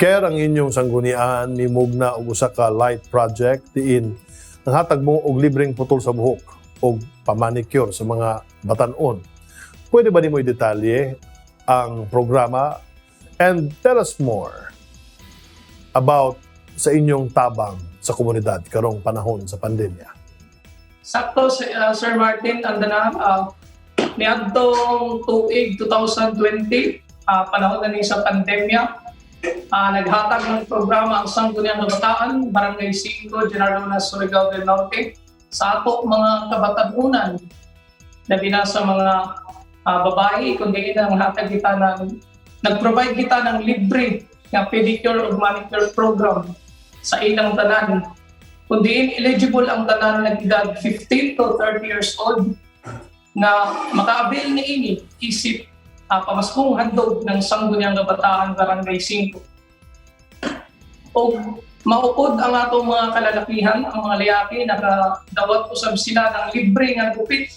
Care ang inyong sanggunian ni Mugna og usa ka light project diin nanghatag mo og libreng putol sa buhok og pamanicure sa mga batan-on. Pwede ba nimo i-detalye ang programa and tell us more about sa inyong tabang sa komunidad karong panahon sa pandemya? Sakto, Sir Martin, anda na, niadtong tuig 2020, panahon na sa pandemya, naghatag ng programa ang Sangguniang Kabataan, Barangay 5, General Luna, Surigao del Norte, sa ato mga kabatanunan, labi na sa mga babae, kundi ang hatag kita nag-provide kita ng libre na pedicure o manicure program sa ilang tanan. Kundi eligible ang tanan na edad 15 to 30 years old na maka-avail ni ini isip pamaskong handog ng Sangguniang Kabataan Barangay 5. O maupod ang atong mga kalalakihan, ang mga layaki, nakadawat usab sila ng libre nga gupit.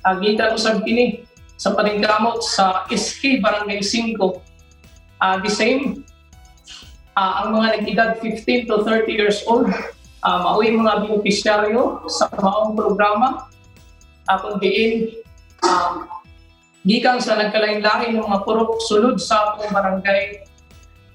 Gikan usab kini sa paningkamot sa SK Barangay 5. The same, ang mga nag-edad 15 to 30 years old, mao'y mga beneficiaryo sa maong programa. Kung diin, gikan sa nagkalain-lain ng mga purok sulod sa atong barangay,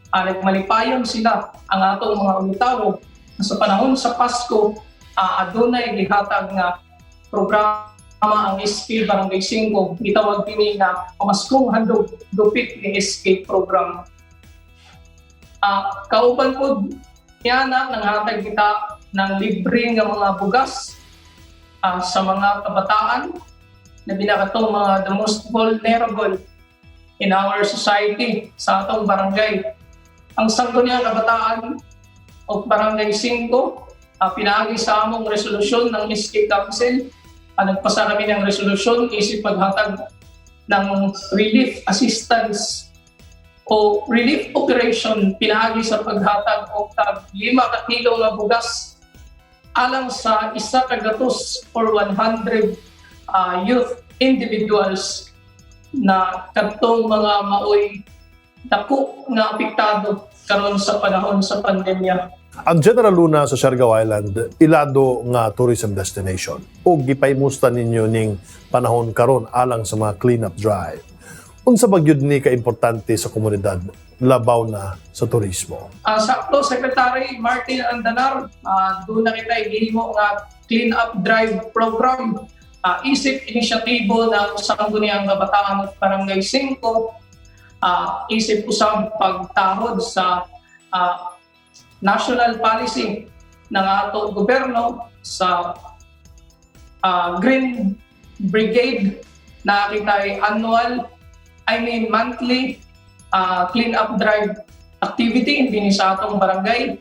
nagmalipayon sila ang atong mga umitawo sa panahon sa Pasko. Adunay gihatag nga programa ang SK Barangay 5, gitawag kini nga pamaskong handog gupit ni SK program. Kauban po yan nanghatag kita ng libre nga mga bugas sa mga kabataan na binakatong mga the most vulnerable in our society sa atong barangay. Ang Sangguniang Kabataan o Barangay 5, pinaagi sa among resolusyon ng SK Council. Nagpasa kami ng resolusyon isip paghatag ng relief assistance o relief operation, pinaagi sa paghatag og 5 kilo nga bugas alang sa 1 kagatos or 100 youth individuals na kadtong mga maoy dako nga apektado karon sa panahon sa pandemya. Ang General Luna sa Siargao Island ilado nga tourism destination ug gipaymusta ninyo ning panahon karon alang sa mga cleanup drive. Unsa ba gyud ni ka importante sa komunidad labaw na sa turismo? Sakto, Secretary Martin Andanar, doon na kita ihimo nga cleanup drive program. Isip inisyatibo ng Sangguniang Kabataan at Barangay 5, isip usab pagtahod sa national policy ng ato gobyerno sa Green Brigade na kitay monthly clean-up drive activity din sa atong barangay.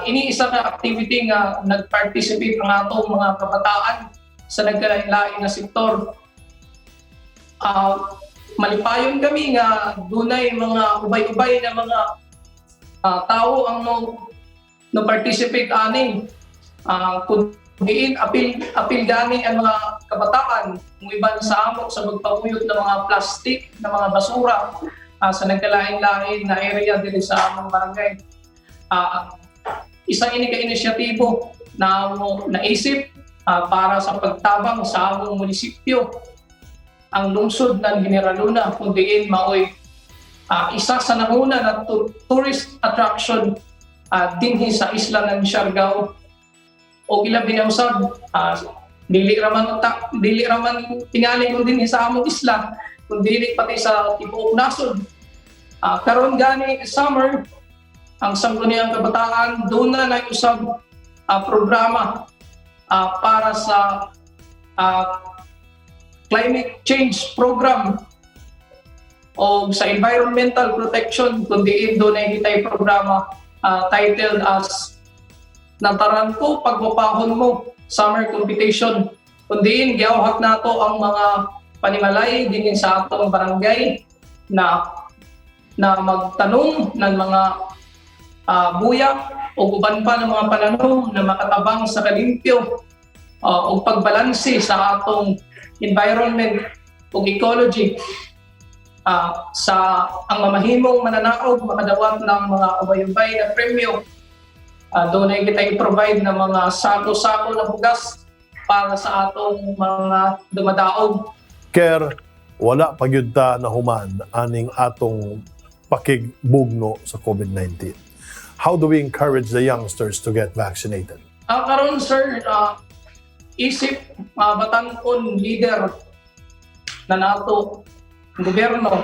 Ini isa ka activity nga nag-participate ang atong mga kabataan sa nagkalain-lain na sektor. Malipayon kami nga dunay mga ubay-ubay na mga tao ang no participate aning kundi apil gani ang mga kabataan ng iban sa amok sa magpapuyot ng mga plastic na mga basura sa nagkalain-lain na area diri sa among barangay. Isang ini ka inisyatibo na naisip para sa pagtabang sa among munisipyo ang lungsod ng General Luna, kundi maoy isa sa nanguna na tourist attraction dinhi sa isla ng Siargao. O ilabi na usab, dili raman tingali kung dinhi sa among isla, kundi pati sa tibuok nasod. Karon gani summer, ang Sangguniang Kabataan doon na usab programa para sa climate change program o sa environmental protection, kundi doon na hitay programa titled as Nataran ko pagpapahon mo summer competition. Kundi giyawhat nato ang mga panimalay din sa atong barangay na magtanong ng mga buya o uban pa ng mga pananong na makatabang sa kalimpyo o pagbalanse sa atong environment o ecology. sa ang mamahimong mananaog makadawat ng mga ubay-ubay na premyo. Doon ay kita i-provide ng mga sako-sako na bugas para sa atong mga dumadaog. Ker, wala pagyud na human aning atong pakigbugno sa COVID-19. How do we encourage the youngsters to get vaccinated? Karon sir, isip batan-on leader na nato gobyerno.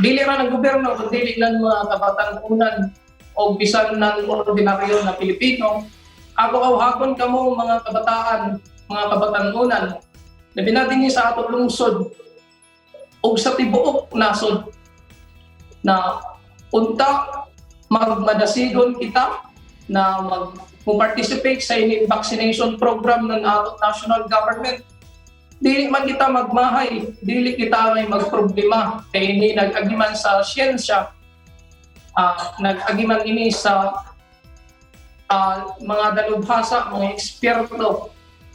Dili ra ng gobyerno kundi lang mga kabatan-unan o bisan ng ordinaryo na Pilipino. Ako kawhakon kamo mga kabataan, mga kabatan-unan, labi na dinhi sa atong lungsod o sa tibuok nasod na unta magmadasigon kita na mag-participate sa vaccination program ng atong national government. Dili man kita magmahay, dili kita may magproblema kay ini nag-agiman sa siyensya, nag-agiman ini sa mga dalubhasa, mga eksperto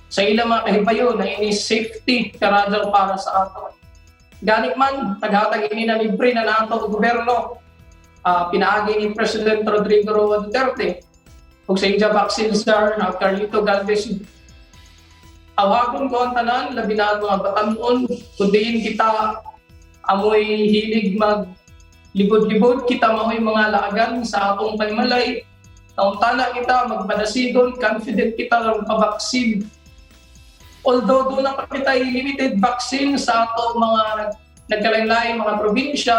sa ilang mga kahibayo na ini safety karadal para sa ato. Ganit man, taghatag ini na libre na nato ang gobyerno, pinaagi ni President Rodrigo Roa Duterte ug sa ija vaccine star na Carlito Galvez. Awagon ko ang tanan, labi na ang mga batanon, kundiin kita amoy hilig maglibod-libod, kita maoy mga laagan sa atong panimalay. Nauntana kita magpadasigon, confident kita ng pabaksin. Although doon na kita limited vaccine sa atong mga nagkalain-lain mga probinsya,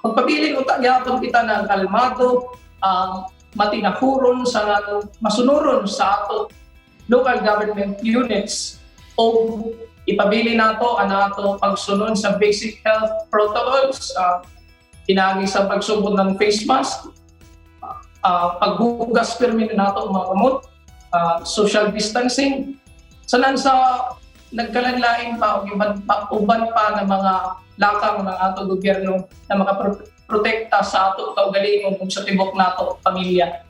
magpabiling utak yapon kita ng kalmado, matinahuron sa masunuron sa ato local government units o ipabili nato ang ato pagsunod sa basic health protocols, pinagi sa pagsubod ng face mask, paghugas permi nato mga gamot, social distancing. Sanan sa nagkalanlain pa uban pa ng mga lakang ng ato gobyerno na makaprotekta sa ato kaugalingon ug sa tibok nato pamilya.